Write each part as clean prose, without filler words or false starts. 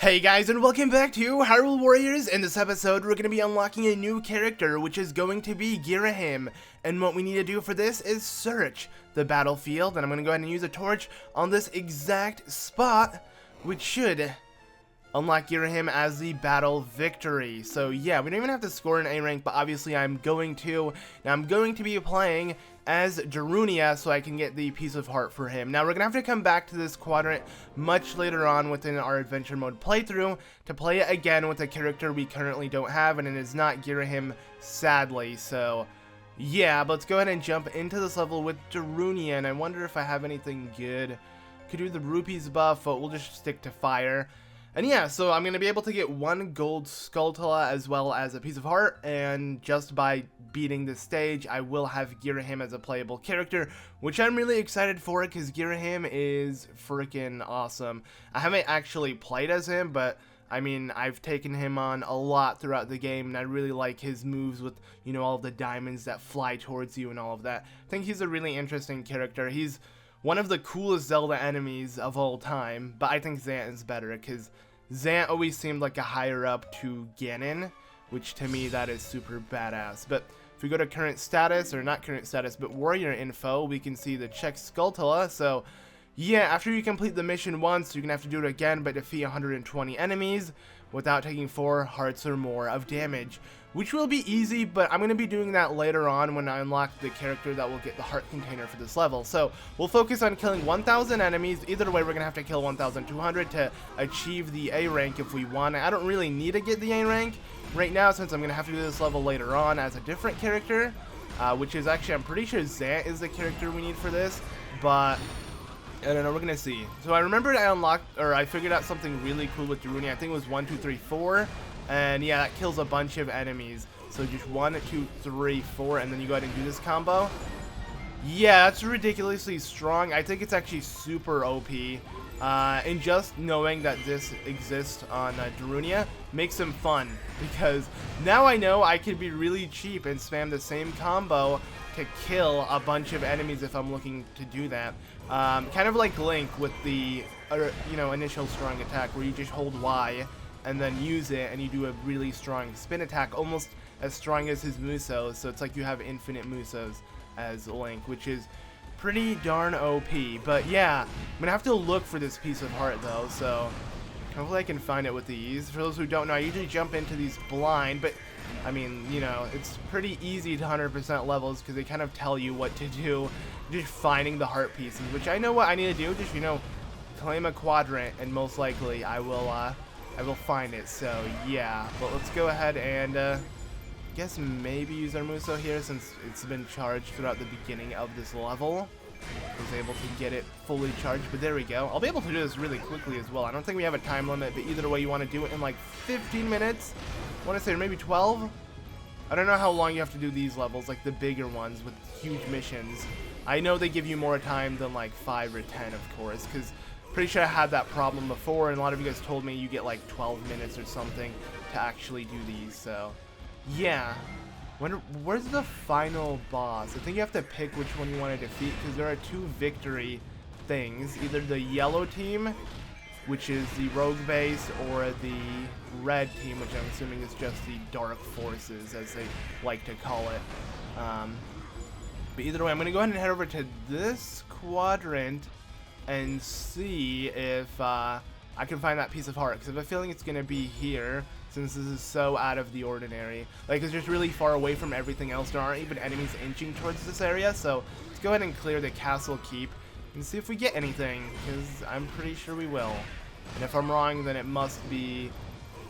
Hey guys, and welcome back to Hyrule Warriors. In this episode, we're going to be unlocking a new character, which is going to be Ghirahim. And what we need to do for this is search the battlefield, and I'm going to go ahead and use a torch on this exact spot, which should unlock Ghirahim as the battle victory. So yeah, we don't even have to score an A rank, but obviously I'm going to. Now I'm going to be playing as Darunia so I can get the piece of heart for him. Now we're gonna have to come back to this quadrant much later on within our adventure mode playthrough to play it again with a character we currently don't have, and it is not Ghirahim, sadly. So yeah, but let's go ahead and jump into this level with Darunia, and I wonder if I have anything good. Could do the rupees buff, but we'll just stick to fire. And yeah, so I'm going to be able to get one Gold Skulltula as well as a piece of heart, and just by beating this stage, I will have Ghirahim as a playable character, which I'm really excited for because Ghirahim is freaking awesome. I haven't actually played as him, but I mean, I've taken him on a lot throughout the game, and I really like his moves with, you know, all the diamonds that fly towards you and all of that. I think he's a really interesting character. He's one of the coolest Zelda enemies of all time, but I think Zant is better because Zant always seemed like a higher up to Ganon, which to me that is super badass. But if we go to current status, or not current status, but warrior info, we can see the check Skulltula. So yeah, after you complete the mission once, you're gonna have to do it again, but defeat 120 enemies without taking 4 hearts or more of damage, which will be easy, but I'm going to be doing that later on when I unlock the character that will get the heart container for this level. So we'll focus on killing 1,000 enemies. Either way, we're going to have to kill 1,200 to achieve the A rank if we want. I don't really need to get the A rank right now since I'm going to have to do this level later on as a different character, which is actually, I'm pretty sure Zant is the character we need for this, but I don't know, we're gonna see. So I remembered I figured out something really cool with Darunia. I think it was 1, 2, 3, 4, and yeah, that kills a bunch of enemies. So just 1, 2, 3, 4, and then you go ahead and do this combo. Yeah, that's ridiculously strong. I think it's actually super OP. And just knowing that this exists on Darunia makes them fun, because now I know I could be really cheap and spam the same combo to kill a bunch of enemies if I'm looking to do that. Kind of like Link with the initial strong attack, where you just hold Y and then use it and you do a really strong spin attack, almost as strong as his Musos. So it's like you have infinite Musos as Link, which is pretty darn OP. But yeah, I'm gonna have to look for this piece of heart though, so hopefully I can find it with ease. For those who don't know, I usually jump into these blind, but I mean, you know, it's pretty easy to 100% levels because they kind of tell you what to do, just finding the heart pieces, which I know what I need to do, just, you know, claim a quadrant, and most likely I will find it. So yeah, but let's go ahead and guess maybe use our Muso here since it's been charged throughout the beginning of this level. I was able to get it fully charged, but there we go. I'll be able to do this really quickly as well. I don't think we have a time limit, but either way, you want to do it in like 15 minutes. I want to say maybe 12. I don't know how long you have to do these levels, like the bigger ones with huge missions. I know they give you more time than like 5 or 10, of course, because pretty sure I had that problem before, and a lot of you guys told me you get like 12 minutes or something to actually do these. So yeah, where's the final boss? I think you have to pick which one you want to defeat, because there are 2 victory things, either the yellow team, which is the rogue base, or the red team, which I'm assuming is just the dark forces, as they like to call it. But either way, I'm going to go ahead and head over to this quadrant and see if I can find that piece of heart, because I have a feeling it's going to be here, since this is so out of the ordinary. Like, it's just really far away from everything else. There aren't even enemies inching towards this area, so let's go ahead and clear the castle keep and see if we get anything, because I'm pretty sure we will. And if I'm wrong, then it must be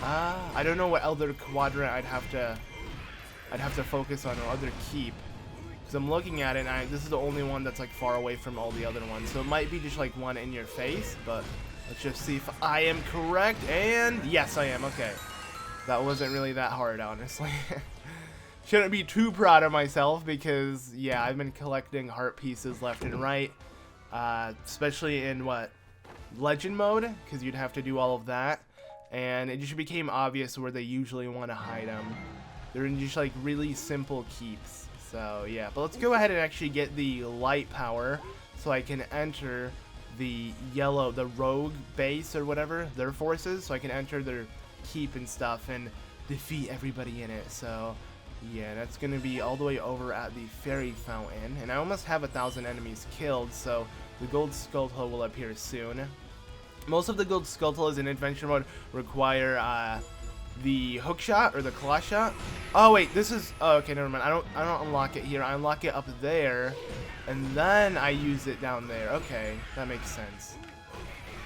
I don't know what other quadrant I'd have to focus on, or other keep, because I'm looking at it and this is the only one that's like far away from all the other ones, so it might be just like one in your face. But let's just see if I am correct, and yes, I am. Okay, that wasn't really that hard, honestly. Shouldn't be too proud of myself, because yeah, I've been collecting heart pieces left and right, especially in Legend mode, because you'd have to do all of that, and it just became obvious where they usually want to hide them. They're in just like really simple keeps. So yeah, but let's go ahead and actually get the light power so I can enter the rogue base or whatever, their forces, so I can enter their keep and stuff and defeat everybody in it. So yeah, that's gonna be all the way over at the fairy fountain, and I almost have 1,000 enemies killed, so the Gold Skulltula will appear soon. Most of the Gold Skulltulas in adventure mode require the hook shot or the claw shot. Oh wait, this is, oh, okay, never mind. I don't unlock it here. I unlock it up there, and then I use it down there. Okay, that makes sense.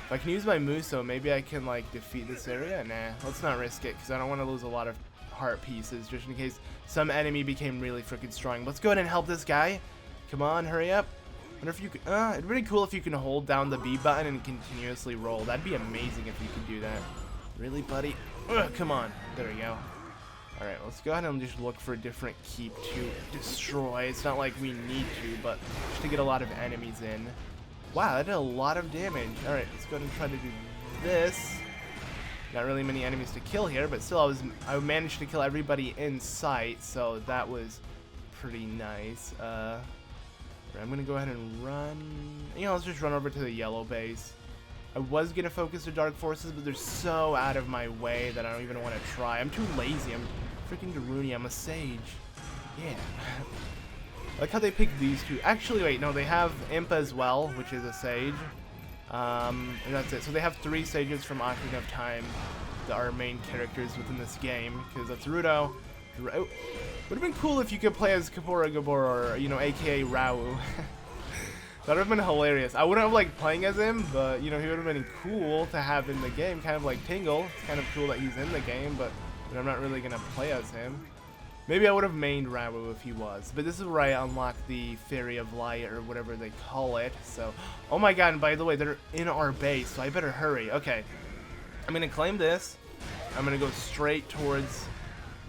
If I can use my Muso, maybe I can like defeat this area. Nah, let's not risk it because I don't want to lose a lot of heart pieces just in case some enemy became really freaking strong. Let's go ahead and help this guy. Come on, hurry up. Wonder if you could, it'd be really cool if you can hold down the B button and continuously roll. That'd be amazing if you could do that. Really, buddy? Ugh, come on. There we go. Alright, let's go ahead and just look for a different keep to destroy. It's not like we need to, but just to get a lot of enemies in. Wow, that did a lot of damage. Alright, let's go ahead and try to do this. Not really many enemies to kill here, but still I managed to kill everybody in sight, so that was pretty nice. I'm gonna go ahead and run. You know, let's just run over to the yellow base. I was gonna focus the dark forces, but they're so out of my way that I don't even want to try. I'm too lazy. I'm freaking Darunia. I'm a sage. Yeah. I like how they picked these two. Actually, wait, no, they have Imp as well, which is a sage. And that's it. So they have 3 sages from Ocarina of Time that are main characters within this game, because that's Ruto. Would have been cool if you could play as Kapora Gabor, or, you know, aka Rau. That would have been hilarious. I wouldn't have liked playing as him, but, you know, he would have been cool to have in the game, kind of like Tingle. It's kind of cool that he's in the game, but I'm not really going to play as him. Maybe I would have mained Rau if he was, but this is where I unlock the Fairy of Light, or whatever they call it. So, oh my god, and by the way, they're in our base, so I better hurry. Okay, I'm going to claim this. I'm going to go straight towards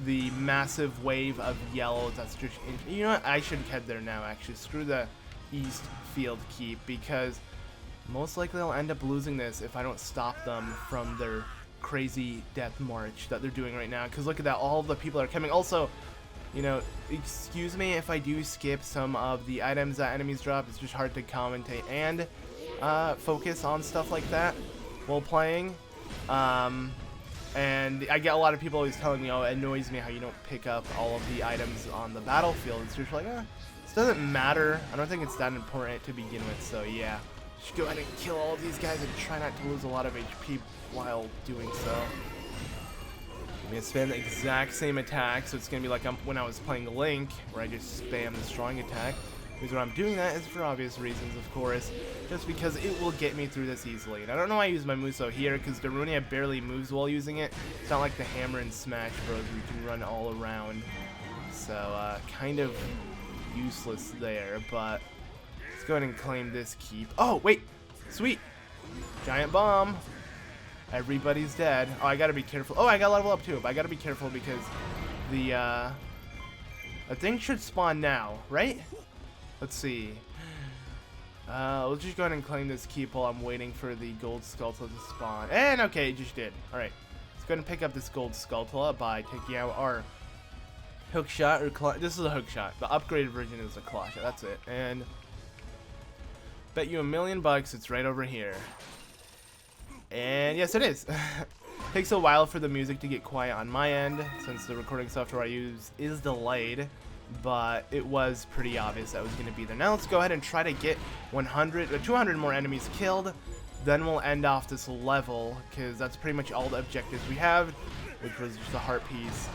the massive wave of yellow that's just, you know what, I should head there now actually. Screw the east field keep, because most likely I'll end up losing this if I don't stop them from their crazy death march that they're doing right now, because look at that, all the people are coming. Also, you know, excuse me if I do skip some of the items that enemies drop. It's just hard to commentate and focus on stuff like that while playing. And I get a lot of people always telling me, oh, it annoys me how you don't pick up all of the items on the battlefield. It's just like, this doesn't matter. I don't think it's that important to begin with, so yeah. Just go ahead and kill all of these guys and try not to lose a lot of HP while doing so. I'm going to spam the exact same attack, so it's going to be like when I was playing Link, where I just spam the strong attack. Because when I'm doing that is for obvious reasons, of course, just because it will get me through this easily. And I don't know why I use my Muso here, because Darunia barely moves while using it. It's not like the Hammer and Smash Bros. Where you can run all around. So, kind of useless there, but let's go ahead and claim this keep. Oh, wait! Sweet! Giant bomb! Everybody's dead. Oh, I gotta be careful. Oh, I gotta level up too, but I gotta be careful because the thing should spawn now, right? Let's see. Let's just go ahead and claim this keep while I'm waiting for the Gold Skulltula to spawn. And okay, it just did. Alright. Let's go ahead and pick up this Gold Skulltula by taking out our hook shot, or claw. This is a hook shot. The upgraded version is a claw shot. That's it. And bet you $1,000,000 it's right over here. And yes, it is. Takes a while for the music to get quiet on my end, since the recording software I use is delayed. But it was pretty obvious that was going to be there. Now let's go ahead and try to get 100 or 200 more enemies killed. Then we'll end off this level, because that's pretty much all the objectives we have, which was just the heart piece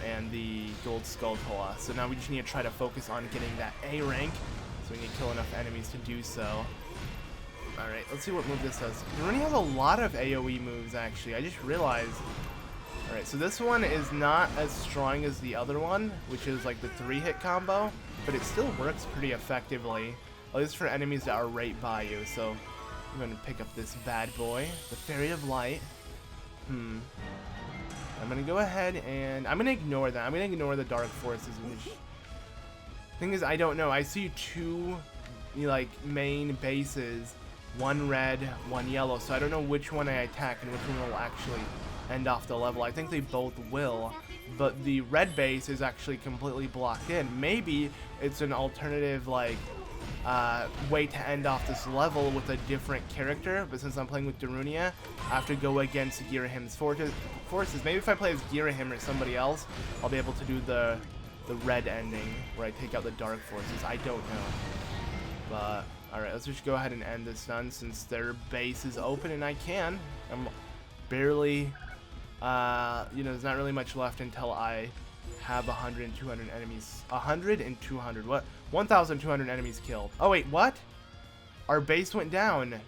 and the Gold Skulltula. So now we just need to try to focus on getting that A rank, so we need to kill enough enemies to do so. Alright, let's see what move this does. Darunia has a lot of AoE moves, actually. I just realized. Alright, so this one is not as strong as the other one, which is like the 3-hit combo, but it still works pretty effectively, at least for enemies that are right by you. So I'm going to pick up this bad boy, the Fairy of Light. I'm going to go ahead and I'm going to ignore that. I'm going to ignore the dark forces, which thing is, I don't know. I see 2 like main bases, 1 red, 1 yellow, so I don't know which one I attack and which one will actually end off the level. I think they both will, but the red base is actually completely blocked in. Maybe it's an alternative like way to end off this level with a different character, but since I'm playing with Darunia, I have to go against Ghirahim's forces. Maybe if I play as Ghirahim or somebody else, I'll be able to do the red ending where I take out the dark forces. I don't know. But alright, let's just go ahead and end this run since their base is open and I can. I'm barely, there's not really much left until I have 100 and 200 enemies. 100 and 200. What? 1,200 enemies killed. Oh wait, what? Our base went down.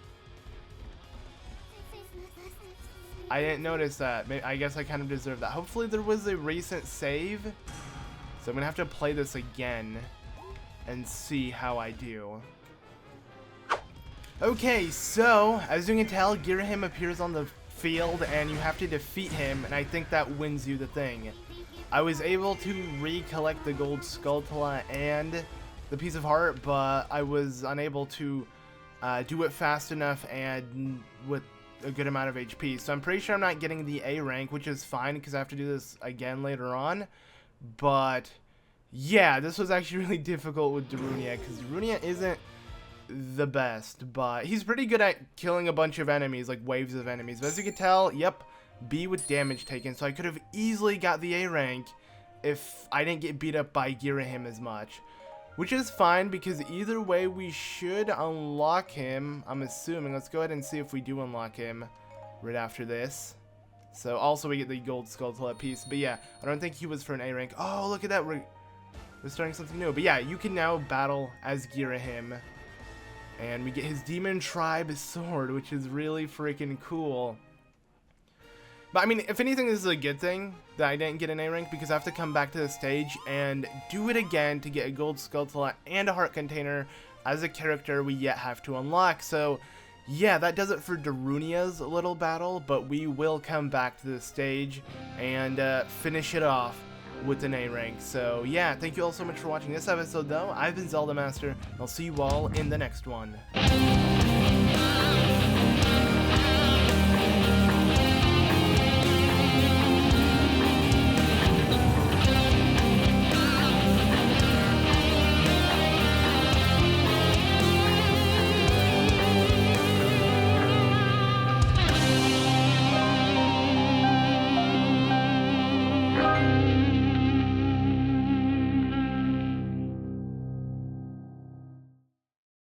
I didn't notice that. I guess I kind of deserve that. Hopefully there was a recent save. So I'm gonna have to play this again and see how I do. Okay, so as you can tell, Ghirahim appears on the field and you have to defeat him, and I think that wins you the thing. I was able to recollect the Gold Skulltula and the Piece of Heart, but I was unable to do it fast enough and with a good amount of HP. So I'm pretty sure I'm not getting the A rank, which is fine because I have to do this again later on. But yeah, this was actually really difficult with Darunia because Darunia isn't the best, but he's pretty good at killing a bunch of enemies, like waves of enemies. But as you can tell, yep, B with damage taken. So I could have easily got the A rank if I didn't get beat up by Ghirahim as much. Which is fine because either way we should unlock him, I'm assuming. Let's go ahead and see if we do unlock him right after this. So also we get the Gold Skulltula piece. But yeah, I don't think he was for an A rank. Oh, look at that. We're starting something new. But yeah, you can now battle as Ghirahim. And we get his Demon Tribe sword, which is really freaking cool. But I mean, if anything, this is a good thing that I didn't get an A rank because I have to come back to the stage and do it again to get a Gold Skulltula and a heart container as a character we yet have to unlock. So yeah, that does it for Darunia's little battle, but we will come back to the stage and finish it off with an A rank. So yeah, thank you all so much for watching this episode though. I've been ZeldaMaster. I'll see you all in the next one.